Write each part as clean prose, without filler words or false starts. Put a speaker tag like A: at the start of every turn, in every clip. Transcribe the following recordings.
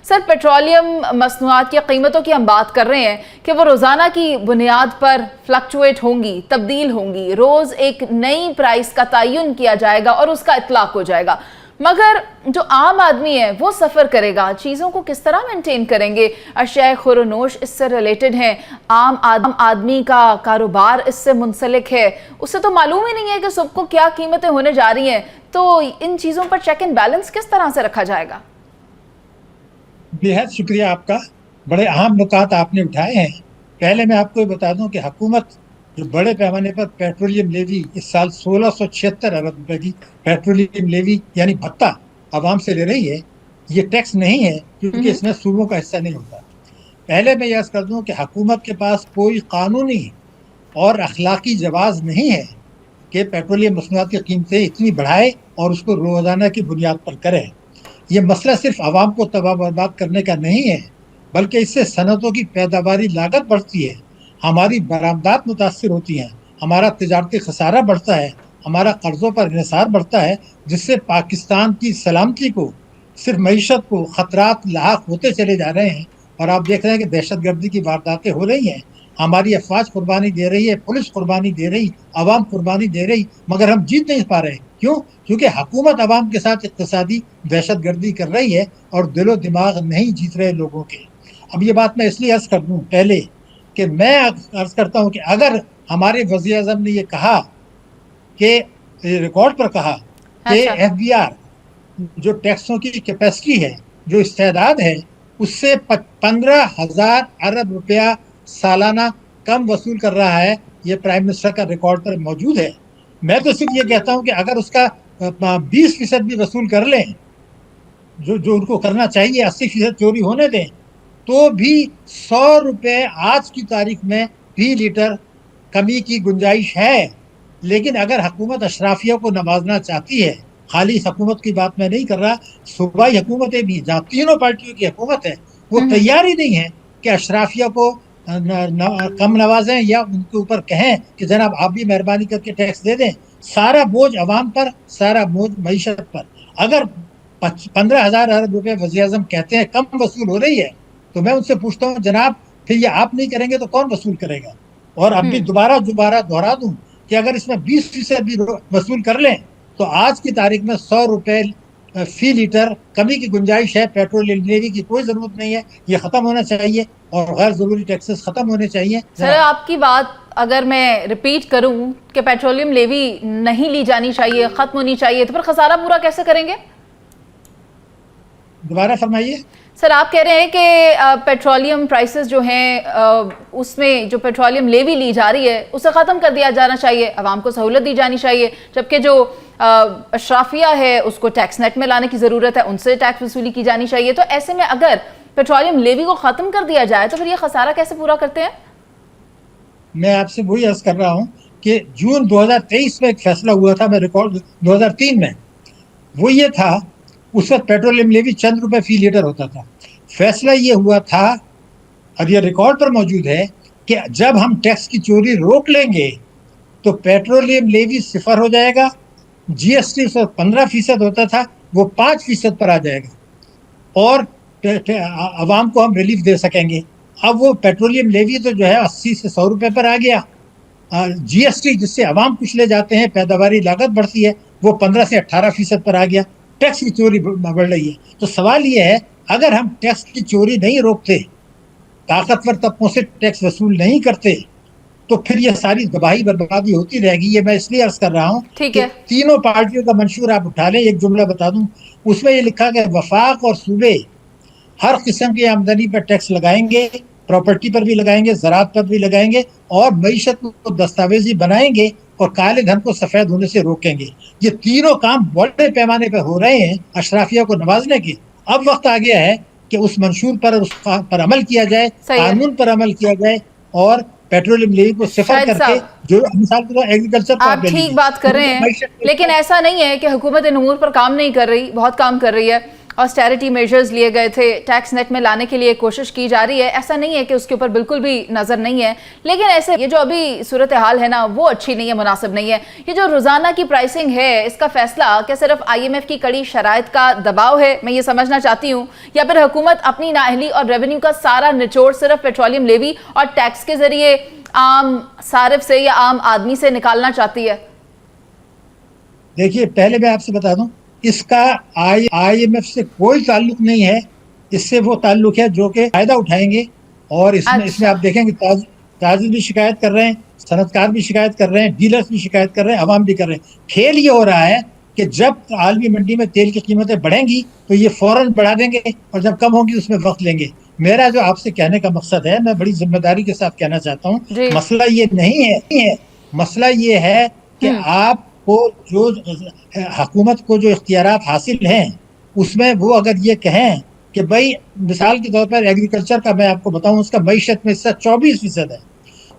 A: سر petroleum مصنوعات کی قیمتوں کی ہم بات کر رہے ہیں کہ وہ روزانہ کی بنیاد پر فلکچویٹ ہوں گی، تبدیل ہوں گی، روز ایک نئی پرائس کا تعین کیا جائے گا اور اس کا اطلاق ہو جائے گا، مگر جو عام آدمی ہے وہ سفر کرے گا، چیزوں کو کس طرح مینٹین کریں گے؟ اشیاء خور و نوش اس سے ریلیٹڈ ہیں، عام آدمی کا کاروبار اس سے منسلک ہے، اسے تو معلوم ہی نہیں ہے کہ صبح کو کیا قیمتیں ہونے جا رہی ہیں، تو ان چیزوں پر چیک اینڈ بیلنس کس طرح سے رکھا جائے گا؟
B: بہت شکریہ آپ کا، بڑے اہم نکات آپ نے اٹھائے ہیں۔ پہلے میں آپ کو بتا دوں کہ حکومت جو بڑے پیمانے پر پیٹرولیم لیوی اس سال 1676 ارب روپے کی پیٹرولیم لیوی یعنی بھتہ عوام سے لے رہی ہے، یہ ٹیکس نہیں ہے کیونکہ اس میں صوبوں کا حصہ نہیں ہوتا۔ پہلے میں یہ عرض کر دوں کہ حکومت کے پاس کوئی قانونی اور اخلاقی جواز نہیں ہے کہ پیٹرولیم مصنوعات کی قیمتیں اتنی بڑھائے اور اس کو روزانہ کی بنیاد پر کرے۔ یہ مسئلہ صرف عوام کو تباہ برباد کرنے کا نہیں ہے، بلکہ اس سے صنعتوں کی پیداواری لاگت بڑھتی ہے، ہماری برآمدات متاثر ہوتی ہیں، ہمارا تجارتی خسارہ بڑھتا ہے، ہمارا قرضوں پر انحصار بڑھتا ہے، جس سے پاکستان کی سلامتی کو، صرف معیشت کو خطرات لاحق ہوتے چلے جا رہے ہیں۔ اور آپ دیکھ رہے ہیں کہ دہشت گردی کی وارداتیں ہو رہی ہیں، ہماری افواج قربانی دے رہی ہے، پولیس قربانی دے رہی، عوام قربانی دے رہی، مگر ہم جیت نہیں پا رہے۔ کیوں؟ کیونکہ حکومت عوام کے ساتھ اقتصادی دہشت گردی کر رہی ہے اور دل و دماغ نہیں جیت رہے لوگوں کے۔ اب یہ بات میں اس لیے عرض کر دوں پہلے کہ میں عرض کرتا ہوں کہ اگر ہمارے وزیر اعظم نے یہ کہا کہ ریکارڈ پر کہا کہ ایف بی آر جو ٹیکسوں کی کیپیسٹی ہے، جو استعداد ہے، اس سے 15,000 ارب روپیہ سالانہ کم وصول کر رہا ہے، یہ پرائم منسٹر کا ریکارڈ پر موجود ہے۔ میں تو صرف یہ کہتا ہوں کہ اگر اس کا 20% بھی وصول کر لیں، جو ان کو کرنا چاہیے، 80% چوری ہونے دیں، تو بھی 100 روپے آج کی تاریخ میں فی لیٹر کمی کی گنجائش ہے۔ لیکن اگر حکومت اشرافیہ کو نوازنا چاہتی ہے، خالی حکومت کی بات میں نہیں کر رہا، صوبائی حکومتیں بھی جہاں تینوں پارٹیوں کی حکومت ہے، وہ تیار ہی نہیں ہے کہ اشرافیہ کو کم نوازیں یا ان کے اوپر کہیں کہ جناب آپ بھی مہربانی کر کے ٹیکس دے دیں۔ سارا بوجھ عوام پر، سارا بوجھ معیشت پر۔ اگر 15,000 ارب روپے وزیر اعظم کہتے ہیں کم وصول ہو رہی ہے، تو میں ان سے پوچھتا ہوں جناب پھر یہ آپ نہیں کریں گے تو کون وصول کرے گا؟ اور اب بھی دوبارہ دہرا دوں کہ اگر اس میں 20% بھی وصول کر لیں تو آج کی تاریخ میں 100 روپے فی لیٹر کمی کی گنجائش ہے۔ پیٹرولیم لیوی کی کوئی ضرورت نہیں ہے، یہ ختم ہونا چاہیے اور غیر ضروری ٹیکسز ختم ہونے چاہیے۔
A: سر آپ کی بات اگر میں ریپیٹ کروں کہ پیٹرولیم لیوی نہیں لی جانی چاہیے، ختم ہونی چاہیے، تو پھر خسارہ پورا کیسے کریں گے؟
B: دوبارہ فرمائیے۔
A: سر آپ کہہ رہے ہیں کہ پیٹرولیم پرائسز جو ہیں اس میں جو پیٹرولیم لیوی لی جا رہی ہے اسے ختم کر دیا جانا چاہیے، عوام کو سہولت دی جانی چاہیے، جبکہ جو اشرافیہ ہے اس کو ٹیکس نیٹ میں لانے کی ضرورت ہے، ان سے ٹیکس وصولی کی جانی چاہیے۔ تو ایسے میں اگر پیٹرولیم لیوی کو ختم کر دیا جائے تو پھر یہ خسارہ کیسے پورا کرتے ہیں؟
B: میں آپ سے وہی عرض کر رہا ہوں کہ جون 2023 میں ایک فیصلہ ہوا تھا، میں ریکارڈ 2003 میں، وہ یہ تھا اس وقت پیٹرولیم لیوی چند روپے فی لیٹر ہوتا تھا۔ فیصلہ یہ ہوا تھا اور یہ ریکارڈ پر موجود ہے کہ جب ہم ٹیکس کی چوری روک لیں گے تو پیٹرولیم لیوی 0 ہو جائے گا، جی ایس ٹی 15% ہوتا تھا وہ 5% پر آ جائے گا اور عوام کو ہم ریلیف دے سکیں گے۔ اب وہ پیٹرولیم لیوی تو جو ہے 80 سے 100 روپے پر آ گیا، جی ایس ٹی جس سے عوام کچھ لے جاتے ہیں، پیداواری لاگت بڑھتی ہے، وہ 15 سے 18% پر آ گیا۔ ٹیکس کی چوری بڑھ رہی ہے۔ تو سوال یہ ہے اگر ہم ٹیکس کی چوری نہیں روکتے، طاقتور طبقوں سے ٹیکس وصول نہیں کرتے، تو پھر یہ ساری تباہی بربادی ہوتی رہے گی۔ یہ میں اس لیے عرض کر رہا ہوں کہ تینوں پارٹیوں کا منشور آپ اٹھا لیں، ایک جملہ بتا دوں، اس میں یہ لکھا کہ وفاق اور صوبے ہر قسم کی آمدنی پر ٹیکس لگائیں گے، پراپرٹی پر بھی لگائیں گے، زراعت پر بھی لگائیں گے، اور معیشت کو دستاویزی بنائیں گے اور کالے دھن کو سفید ہونے سے روکیں گے۔ یہ تینوں کام بڑے پیمانے پہ ہو رہے ہیں اشرافیہ کو نوازنے کے۔ اب وقت آ گیا ہے کہ اس منشور پر عمل کیا جائے، قانون پر عمل کیا جائے، اور پیٹرولیم لیوی کو 0 کر کے جو مثال کے طور ایگریکلچر کو
A: آپ ٹھیک بات کر رہے ہیں، لیکن ایسا نہیں ہے کہ حکومت ان امور پر کام نہیں کر رہی، بہت کام کر رہی ہے۔ ऑस्टेरिटी मेजर्स लिए गए थे, टैक्स नेट में लाने के लिए कोशिश की जा रही है, ऐसा नहीं है कि उसके ऊपर बिल्कुल भी नज़र नहीं है, लेकिन ऐसे ये जो अभी सूरत हाल है ना वो अच्छी नहीं है, मुनासिब नहीं है। ये जो रोज़ाना की प्राइसिंग है, इसका फैसला क्या सिर्फ IMF की कड़ी शराइत का दबाव है, मैं ये समझना चाहती हूँ, या फिर हुकूमत अपनी नाअहली और रेवेन्यू का सारा निचोड़ सिर्फ पेट्रोलियम लेवी और टैक्स के जरिए आम सारिफ से या आम आदमी से निकालना चाहती है?
B: देखिए, पहले मैं आपसे बता दूं, इसका IMF से कोई ताल्लुक नहीं है। इससे वो ताल्लुक है जो कि फायदा उठाएंगे, और इसमें आप देखेंगे ताजिर भी शिकायत कर रहे हैं, सनतकार भी शिकायत कर रहे हैं, डीलर्स भी शिकायत कर रहे हैं, अवाम भी कर रहे हैं। खेल ये हो रहा है कि जब आलमी मंडी में तेल की कीमतें बढ़ेंगी तो ये फौरन बढ़ा देंगे, और जब कम होंगी उसमें वक्त लेंगे। मेरा जो आपसे कहने का मकसद है, मैं बड़ी जिम्मेदारी के साथ कहना चाहता हूँ, मसला ये नहीं है, मसला ये है कि आपको जो हुकूमत को जो इख्तियारात हासिल हैं उसमें वो अगर ये कहें कि भाई, मिसाल के तौर पर एग्रीकल्चर का मैं आपको बताऊं, उसका मईशत में हिस्सा 24% है,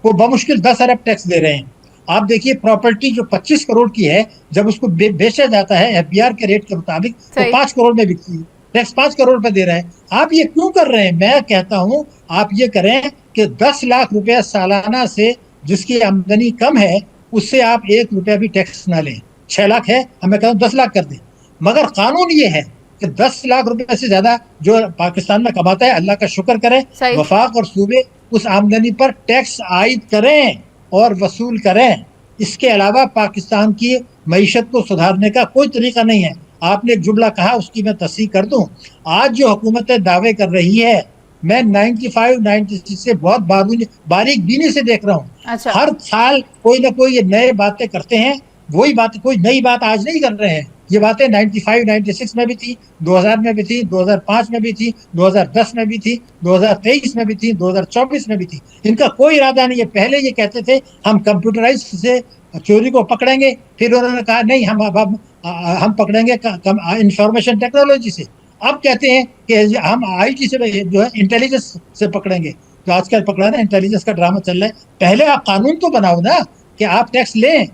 B: वो बमुश्किल 10 अरब टैक्स दे रहे हैं। आप देखिए, प्रॉपर्टी जो 25 करोड़ की है, जब उसको बेचा जाता है FBR के रेट के मुताबिक तो 5 करोड़ में बिकती है, टैक्स 5 करोड़ पे दे रहे हैं। आप ये क्यों कर रहे हैं? मैं कहता हूं आप ये करें कि 10 लाख रुपया सालाना से जिसकी आमदनी कम है उससे आप 1 रुपया भी टैक्स ना लें। 6 लाख है, हमें कहता हूँ 10 लाख कर दें, मगर कानून ये है कि 10 लाख रुपए से ज्यादा जो पाकिस्तान में कमाता है, अल्लाह का शुक्र करें, वफाक और सूबे उस आमदनी पर टैक्स आयद करें और वसूल करें। इसके अलावा पाकिस्तान की मईशत को सुधारने का कोई तरीका नहीं है। आपने एक जुमला कहा, उसकी मैं तस्दीक कर दूं। आज जो हुकूमतें दावे कर रही है, मैं 95-96 से बहुत बारीक बीनी से देख रहा हूँ।
A: अच्छा।
B: हर साल कोई ना कोई ये नए बातें करते हैं, वही बात, कोई नई बात आज नहीं कर रहे हैं। ये बातें 95-96 में भी थी, 2000 में भी थी, 2005 में भी थी, 2010 में भी थी, 2023 में भी थी, 2024 में भी थी। इनका कोई इरादा नहीं है। पहले ये कहते थे हम कंप्यूटराइज से चोरी को पकड़ेंगे, फिर उन्होंने कहा नहीं, हम पकड़ेंगे इंफॉर्मेशन टेक्नोलॉजी से। अब कहते हैं कि हम IT से जो है इंटेलिजेंस से पकड़ेंगे। तो आजकल पकड़ा ना, इंटेलिजेंस का ड्रामा चल रहा है। पहले आप कानून तो बनाओ ना कि आप टैक्स लें।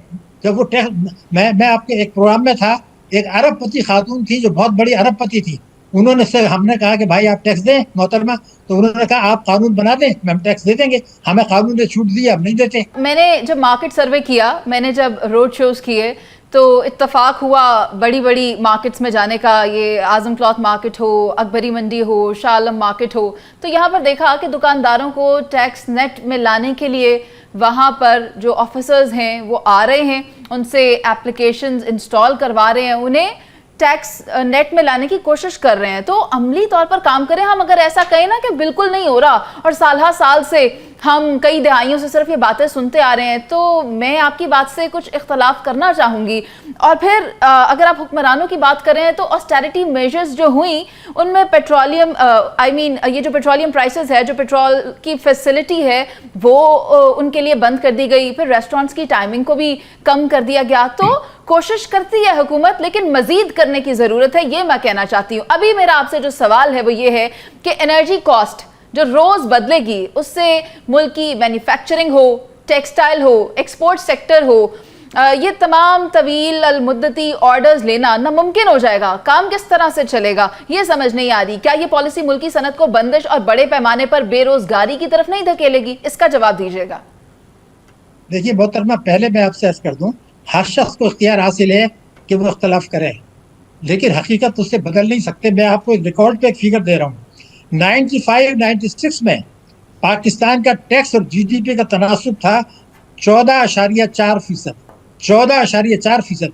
B: जब वो टैक्स, मैं आपके एक प्रोग्राम में था, एक अरबपति खातून थी जो बहुत बड़ी अरबपति थी, उन्होंने से हमने कहा कि भाई आप टैक्स दें मोहतरमा, तो उन्होंने कहा आप कानून बना दें, हम टैक्स दे देंगे, हमें कानून ने छूट दी, अब नहीं देते।
A: मैंने जब मार्केट सर्वे किया, मैंने जब रोड शोज किए, तो इत्तफाक हुआ बड़ी बड़ी मार्केट्स में जाने का, ये आज़म क्लॉथ मार्केट हो, अकबरी मंडी हो, शाह आलम मार्केट हो, तो यहाँ पर देखा कि दुकानदारों को टैक्स नेट में लाने के लिए वहाँ पर जो ऑफिसर्स हैं वो आ रहे हैं, उनसे एप्लीकेशंस इंस्टॉल करवा रहे हैं, उन्हें टैक्स नेट में लाने की कोशिश कर रहे हैं। तो अमली तौर पर काम करें। हम अगर ऐसा कहें ना कि बिल्कुल नहीं हो रहा और साल से हम कई दहाइयों से सिर्फ ये बातें सुनते आ रहे हैं, तो मैं आपकी बात से कुछ इख्तलाफ करना चाहूँगी। और फिर अगर आप हुक्मरानों की बात करें तो ऑस्टेरिटी मेजर्स जो हुई उनमें पेट्रोलियम ये जो पेट्रोलियम प्राइसेस है, जो पेट्रोल की फैसिलिटी है वो उनके लिए बंद कर दी गई, फिर रेस्टोरेंट्स की टाइमिंग को भी कम कर दिया गया। तो कोशिश करती है हुकूमत, लेकिन मजीद करने की ज़रूरत है, ये मैं कहना चाहती हूँ। अभी मेरा आपसे जो सवाल है वो ये है कि एनर्जी कॉस्ट जो रोज़ बदलेगी, उससे मुल्क की मैन्युफैक्चरिंग हो, टेक्सटाइल हो, एक्सपोर्ट सेक्टर हो, ये तमाम तवील अलमुद्दती ऑर्डर्स लेना नामुमकिन हो जाएगा। काम किस तरह से चलेगा ये समझ नहीं आ रही। क्या ये पॉलिसी मुल्की सनत को बंदिश और बड़े पैमाने पर बेरोजगारी की तरफ नहीं धकेलेगी? इसका जवाब दीजिएगा।
B: देखिए मोहतरमा, पहले मैं आपसे अर्ज कर दूं, हर शख्स को इख्तियार हासिल है कि वो इख्तलाफ करे, लेकिन हकीकत उससे बदल नहीं सकते। मैं आपको एक रिकॉर्ड पे एक फिगर दे रहा हूँ। 95-96 में पाकिस्तान का टैक्स और GDP का तनासुब था 14.4%। 14.4%।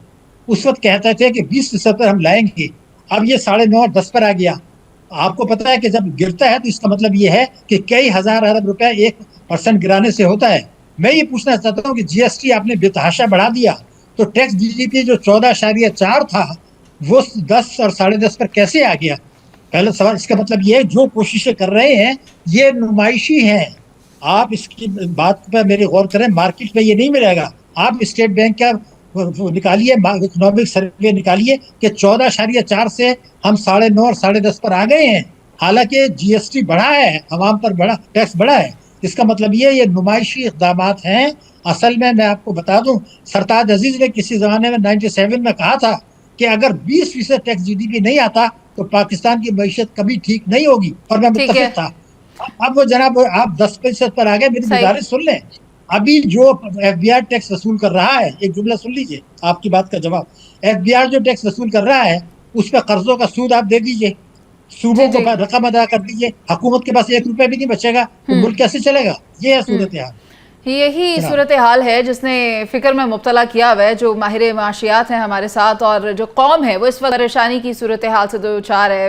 B: उस वक्त कहते थे कि 20% पर हम लाएंगे, अब ये 9.5-10 पर आ गया। आपको पता है कि जब गिरता है तो इसका मतलब ये है कि कई हजार अरब रुपया 1% गिराने से होता है। मैं ये पूछना चाहता हूँ कि GST आपने बेतहाशा बढ़ा दिया, तो टैक्स GDP जो 14.4 था वो 10 और 10.5 पर कैसे आ गया? पहला सवाल। इसका मतलब ये जो कोशिशें कर रहे हैं ये नुमाइशी हैं। आप इसकी बात पर मेरी गौर करें, मार्केट में ये नहीं मिलेगा। आप स्टेट बैंक का निकालिए, इकोनॉमिक सर्वे निकालिए कि 14.4 से हम 9.5 और 10.5 पर आ गए हैं, हालांकि GST बढ़ा है, आवाम पर बड़ा टैक्स बढ़ा है। इसका मतलब ये नुमाइशी इक़दामात हैं। असल में मैं आपको बता दूं, सरताज अजीज ने किसी ज़माने में 97 में कहा था कि अगर 20% टैक्स GDP नहीं आता तो पाकिस्तान की मैशत कभी ठीक नहीं होगी, और मैं
A: ठीक है।
B: मुत्तफिक था। अब वो जनाब आप 10% पर आ गए, मेरी
A: सही।
B: गुजारिश सुन लें। अभी जो FBI टैक्स वसूल कर रहा है, एक जुमला सुन लीजिए, आपकी बात का जवाब। FBI जो टैक्स वसूल कर रहा है, उस पर कर्जों का सूद आप दे दीजिए,
A: जी
B: सूबों को
A: जी
B: रकम अदा कर दीजिए, हुकूमत के पास 1 रुपया भी नहीं बचेगा, तो मुल्क कैसे चलेगा? ये है सूरत हाल
A: यही
B: जनाब।
A: सूरत हाल है जिसने फिक्र में मुब्तला किया हुआ है जो माहिर माशियात हैं हमारे साथ, और जो कौम है वो इस वक्त परेशानी की सूरत हाल से दो चार है।